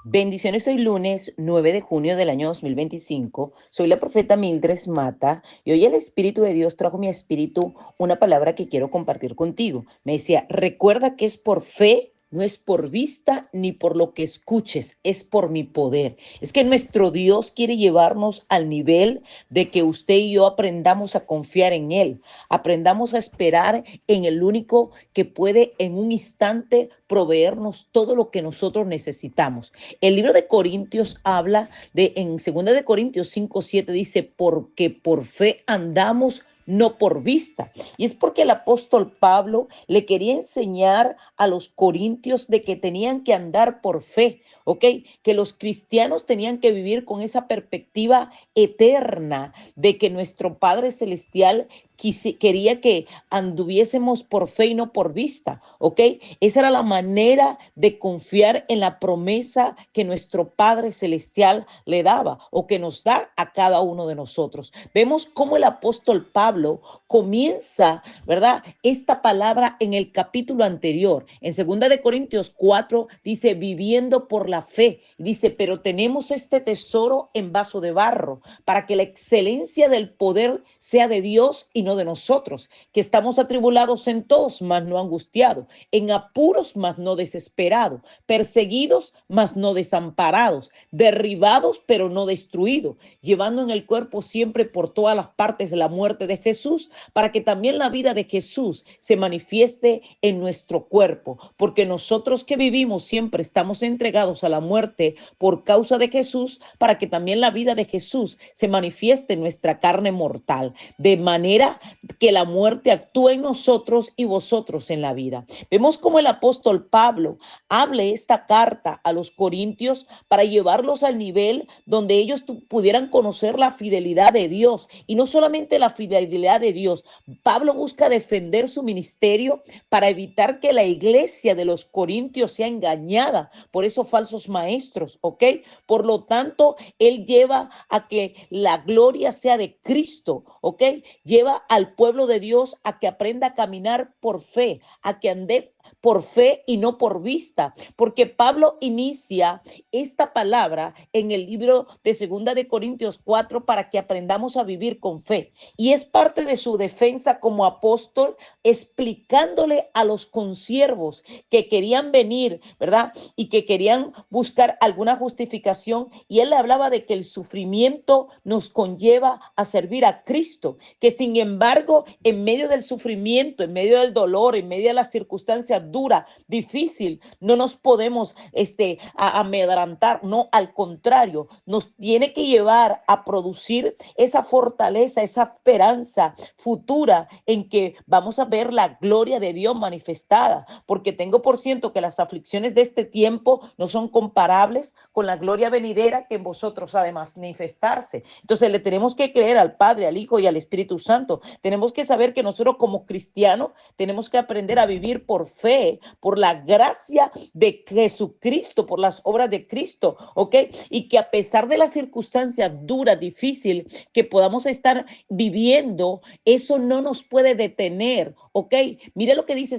Bendiciones, hoy lunes 9 de junio del año 2025. Soy la profeta Mildred Mata y hoy el Espíritu de Dios trajo a mi espíritu una palabra que quiero compartir contigo. Me decía, recuerda que es por fe, no es por vista ni por lo que escuches, es por mi poder. Es que nuestro Dios quiere llevarnos al nivel de que usted y yo aprendamos a confiar en Él, aprendamos a esperar en el único que puede en un instante proveernos todo lo que nosotros necesitamos. El libro de Corintios habla en 2 de Corintios 5:7 dice, porque por fe andamos, no por vista. Y es porque el apóstol Pablo le quería enseñar a los corintios de que tenían que andar por fe, ¿ok? Que los cristianos tenían que vivir con esa perspectiva eterna de que nuestro Padre Celestial quería que anduviésemos por fe y no por vista, ¿ok? Esa era la manera de confiar en la promesa que nuestro Padre Celestial le daba o que nos da a cada uno de nosotros. Vemos cómo el apóstol Pablo comienza, ¿verdad? Esta palabra en el capítulo anterior. En 2 de Corintios 4 dice, viviendo por la fe. Dice, pero tenemos este tesoro en vaso de barro para que la excelencia del poder sea de Dios y no de nosotros, que estamos atribulados en todos, mas no angustiados, en apuros, mas no desesperados, perseguidos, mas no desamparados, derribados, pero no destruidos, llevando en el cuerpo siempre por todas las partes la muerte de Jesús, para que también la vida de Jesús se manifieste en nuestro cuerpo, porque nosotros que vivimos siempre estamos entregados a la muerte por causa de Jesús, para que también la vida de Jesús se manifieste en nuestra carne mortal, de manera que la muerte actúe en nosotros y vosotros en la vida. Vemos como el apóstol Pablo hable esta carta a los corintios para llevarlos al nivel donde ellos pudieran conocer la fidelidad de Dios, y no solamente la fidelidad de Dios. Pablo busca defender su ministerio para evitar que la iglesia de los corintios sea engañada por esos falsos maestros, ¿ok? Por lo tanto, él lleva a que la gloria sea de Cristo, ¿ok? Lleva al pueblo de Dios a que aprenda a caminar por fe, a que ande por fe y no por vista, porque Pablo inicia esta palabra en el libro de 2 de Corintios 4 para que aprendamos a vivir con fe, y es parte de su defensa como apóstol, explicándole a los consiervos que querían venir, ¿verdad? Y que querían buscar alguna justificación, y él le hablaba de que el sufrimiento nos conlleva a servir a Cristo, que sin embargo, en medio del sufrimiento, en medio del dolor, en medio de las circunstancias duras, difícil, no nos podemos amedrantar, no, al contrario, nos tiene que llevar a producir esa fortaleza, esa esperanza futura en que vamos a ver la gloria de Dios manifestada, porque tengo por ciento que las aflicciones de este tiempo no son comparables con la gloria venidera que en vosotros ha de manifestarse. Entonces le tenemos que creer al Padre, al Hijo y al Espíritu Santo. Tenemos que saber que nosotros como cristianos tenemos que aprender a vivir por fe, por la gracia de Jesucristo, por las obras de Cristo, ¿ok? Y que a pesar de las circunstancias duras, difíciles que podamos estar viviendo, eso no nos puede detener, ¿ok? Mire lo que dice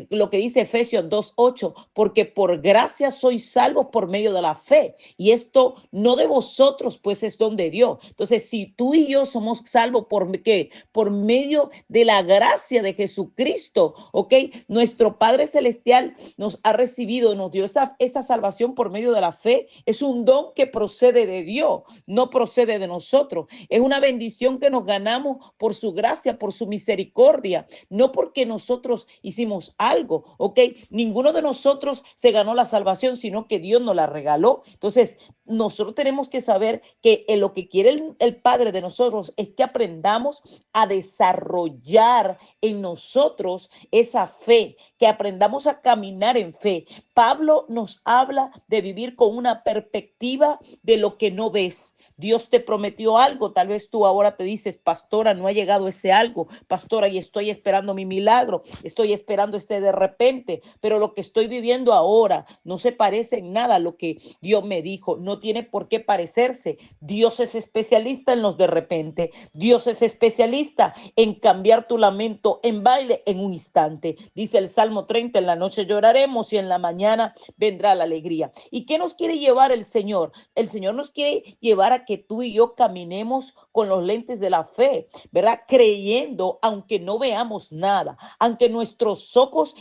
lo que dice Efesios 2:8, porque por gracia sois salvos por medio de la fe, y esto no de vosotros, pues es don de Dios. Entonces, si tú y yo somos salvos por qué, por medio de la gracia de Jesucristo, ¿ok? Nuestro Padre Celestial nos ha recibido, nos dio esa salvación por medio de la fe. Es un don que procede de Dios, no procede de nosotros. Es una bendición que nos ganamos por su gracia, por su misericordia, no porque nosotros hicimos algo, ¿ok? Ninguno de nosotros se ganó la salvación, sino que Dios nos la regaló. Entonces, nosotros tenemos que saber que lo que quiere el Padre de nosotros es que aprendamos a desarrollar en nosotros esa fe, que aprendamos a caminar en fe. Pablo nos habla de vivir con una perspectiva de lo que no ves. Dios te prometió algo, tal vez tú ahora te dices, pastora, no ha llegado ese algo, pastora, y estoy esperando mi milagro, estoy esperando de repente, pero lo que estoy viviendo ahora no se parece en nada a lo que Dios me dijo, no tiene por qué parecerse. Dios es especialista en los de repente, Dios es especialista en cambiar tu lamento en baile en un instante. Dice el Salmo 30, en la noche lloraremos y en la mañana vendrá la alegría. ¿Y qué nos quiere llevar el Señor? El Señor nos quiere llevar a que tú y yo caminemos con los lentes de la fe, ¿verdad? Creyendo, aunque no veamos nada, aunque nuestros ojos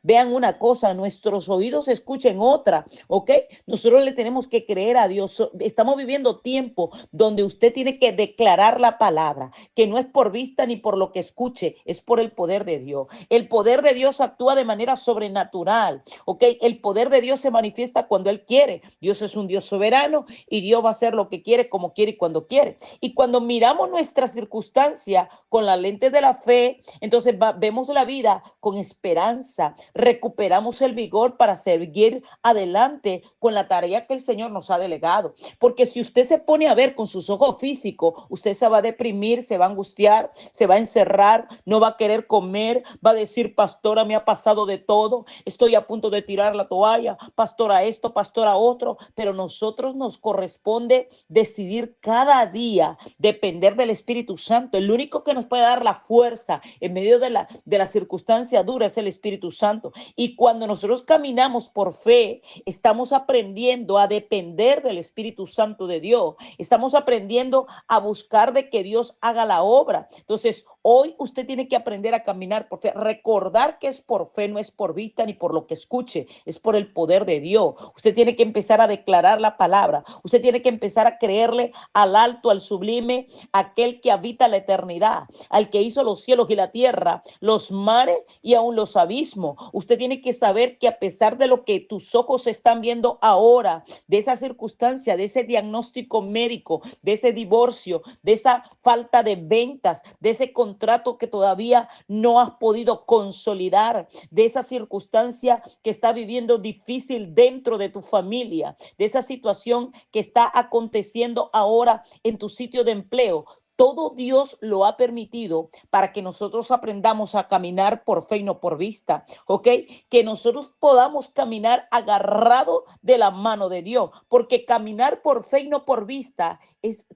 vean una cosa, nuestros oídos escuchen otra, ¿ok? Nosotros le tenemos que creer a Dios. Estamos viviendo tiempo donde usted tiene que declarar la palabra, que no es por vista ni por lo que escuche, es por el poder de Dios. El poder de Dios actúa de manera sobrenatural, ¿ok? El poder de Dios se manifiesta cuando Él quiere. Dios es un Dios soberano y Dios va a hacer lo que quiere, como quiere y cuando quiere. Y cuando miramos nuestra circunstancia con la lente de la fe, entonces vemos la vida con esperanza, recuperamos el vigor para seguir adelante con la tarea que el Señor nos ha delegado. Porque si usted se pone a ver con sus ojos físicos, usted se va a deprimir, se va a angustiar, se va a encerrar, no va a querer comer, va a decir, pastora, me ha pasado de todo, estoy a punto de tirar la toalla, pastora esto, pastora otro, pero nosotros nos corresponde decidir cada día depender del Espíritu Santo. El único que nos puede dar la fuerza en medio de la circunstancia dura es el Espíritu Santo. Y cuando nosotros caminamos por fe, estamos aprendiendo a depender del Espíritu Santo de Dios. Estamos aprendiendo a buscar de que Dios haga la obra. Entonces, hoy usted tiene que aprender a caminar por fe. Recordar que es por fe, no es por vista ni por lo que escuche, es por el poder de Dios. Usted tiene que empezar a declarar la palabra. Usted tiene que empezar a creerle al alto, al sublime, aquel que habita la eternidad, al que hizo los cielos y la tierra, los mares y aún los abismos. Usted tiene que saber que a pesar de lo que tus ojos están viendo ahora, de esa circunstancia, de ese diagnóstico médico, de ese divorcio, de esa falta de ventas, de ese contrato que todavía no has podido consolidar, de esa circunstancia que está viviendo difícil dentro de tu familia, de esa situación que está aconteciendo ahora en tu sitio de empleo. Todo Dios lo ha permitido para que nosotros aprendamos a caminar por fe y no por vista, ¿ok? Que nosotros podamos caminar agarrado de la mano de Dios, porque caminar por fe y no por vista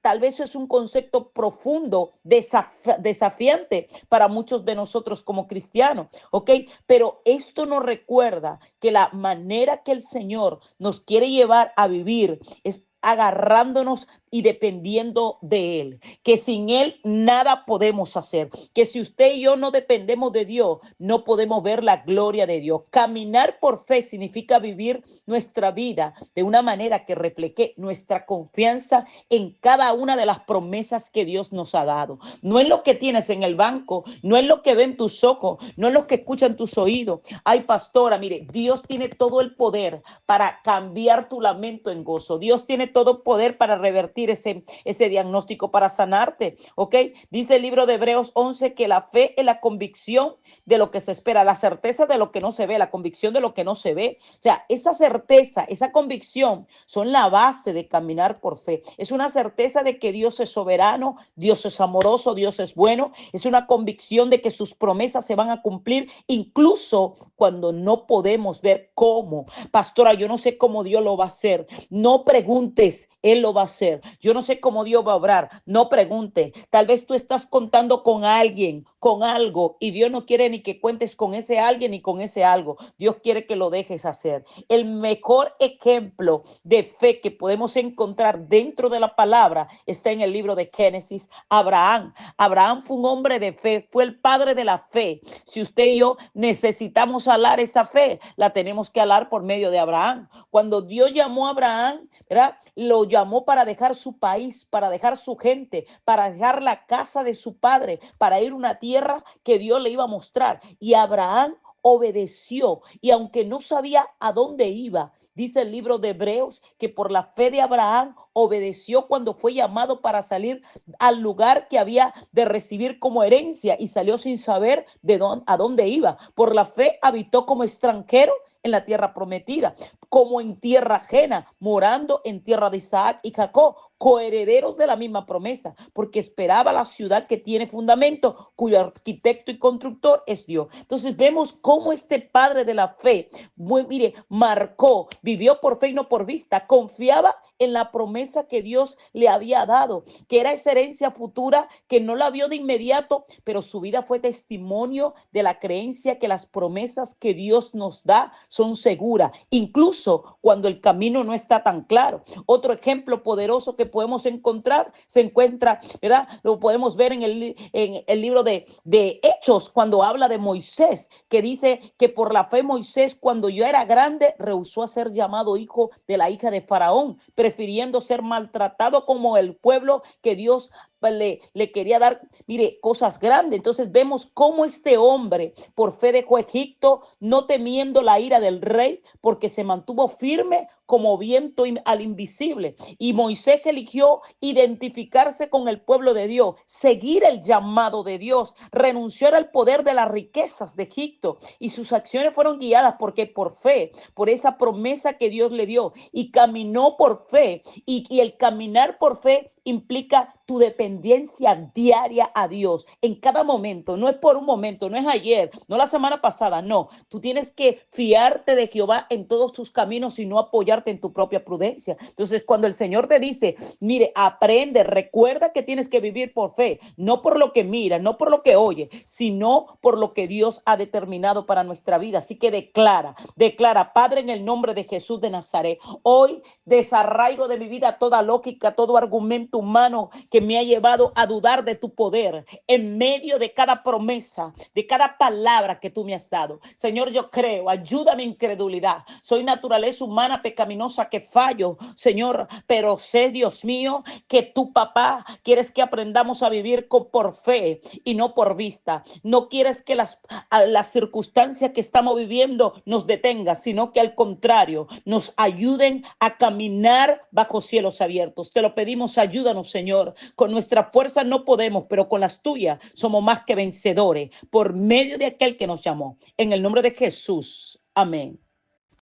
tal vez es un concepto profundo, desafiante para muchos de nosotros como cristianos, ¿ok? Pero esto nos recuerda que la manera que el Señor nos quiere llevar a vivir es agarrándonos y dependiendo de Él, que sin Él nada podemos hacer, que si usted y yo no dependemos de Dios, no podemos ver la gloria de Dios. Caminar por fe significa vivir nuestra vida de una manera que refleje nuestra confianza en cada una de las promesas que Dios nos ha dado. No es lo que tienes en el banco, no es lo que ven tus ojos, no es lo que escuchan tus oídos. Ay, pastora, mire, Dios tiene todo el poder para cambiar tu lamento en gozo. Dios tiene todo poder para revertir ese diagnóstico, para sanarte, ¿ok? Dice el libro de Hebreos 11 que la fe es la convicción de lo que se espera, la certeza de lo que no se ve, la convicción de lo que no se ve. O sea, esa certeza, esa convicción son la base de caminar por fe. Es una certeza de que Dios es soberano, Dios es amoroso, Dios es bueno. Es una convicción de que sus promesas se van a cumplir incluso cuando no podemos ver cómo. Pastora, yo no sé cómo Dios lo va a hacer. No preguntes, Él lo va a hacer. Yo no sé cómo Dios va a obrar. No pregunte. Tal vez tú estás contando con alguien, con algo, y Dios no quiere ni que cuentes con ese alguien ni con ese algo. Dios quiere que lo dejes hacer. El mejor ejemplo de fe que podemos encontrar dentro de la palabra está en el libro de Génesis. Abraham. Abraham fue un hombre de fe, fue el padre de la fe. Si usted y yo necesitamos alar esa fe, la tenemos que alar por medio de Abraham. Cuando Dios llamó a Abraham, ¿verdad? Lo llamó para dejar su país, para dejar su gente, para dejar la casa de su padre, para ir a una tierra que Dios le iba a mostrar. Y Abraham obedeció, y aunque no sabía a dónde iba, dice el libro de Hebreos que por la fe de Abraham obedeció cuando fue llamado para salir al lugar que había de recibir como herencia, y salió sin saber a dónde iba. Por la fe habitó como extranjero en la tierra prometida, como en tierra ajena, morando en tierra de Isaac y Jacob, coherederos de la misma promesa, porque esperaba la ciudad que tiene fundamento, cuyo arquitecto y constructor es Dios. Entonces vemos cómo este padre de la fe, mire, marcó, vivió por fe y no por vista, confiaba en la promesa que Dios le había dado, que era esa herencia futura que no la vio de inmediato, pero su vida fue testimonio de la creencia que las promesas que Dios nos da son seguras, incluso cuando el camino no está tan claro. Otro ejemplo poderoso que podemos encontrar se encuentra, ¿verdad? Lo podemos ver en el libro de Hechos, cuando habla de Moisés, que dice que por la fe Moisés, cuando yo era grande, rehusó a ser llamado hijo de la hija de Faraón, prefiriendo ser maltratado como el pueblo que Dios le quería dar, mire, cosas grandes. Entonces vemos cómo este hombre por fe dejó Egipto, no temiendo la ira del rey, porque se mantuvo firme como viento al invisible. Y Moisés eligió identificarse con el pueblo de Dios, seguir el llamado de Dios, renunciar al poder de las riquezas de Egipto, y sus acciones fueron guiadas porque por fe, por esa promesa que Dios le dio, y caminó por fe, y el caminar por fe implica tu dependencia diaria a Dios en cada momento. No es por un momento, no es ayer, no la semana pasada, no. Tú tienes que fiarte de Jehová en todos tus caminos y no apoyarte en tu propia prudencia. Entonces, cuando el Señor te dice, mire, aprende, recuerda que tienes que vivir por fe, no por lo que mira, no por lo que oye, sino por lo que Dios ha determinado para nuestra vida. Así que declara, Padre, en el nombre de Jesús de Nazaret, hoy desarraigo de mi vida toda lógica, todo argumento humano que me ha llevado a dudar de tu poder en medio de cada promesa, de cada palabra que tú me has dado. Señor, yo creo, ayuda mi incredulidad. Soy naturaleza humana pecaminosa que fallo, Señor, pero sé, Dios mío, que tu papá quieres que aprendamos a vivir por fe y no por vista. No quieres que las circunstancias que estamos viviendo nos detengan, sino que al contrario, nos ayuden a caminar bajo cielos abiertos. Te lo pedimos, ayúdanos, Señor. Con nuestra fuerza no podemos, pero con las tuyas somos más que vencedores por medio de aquel que nos llamó. En el nombre de Jesús. Amén.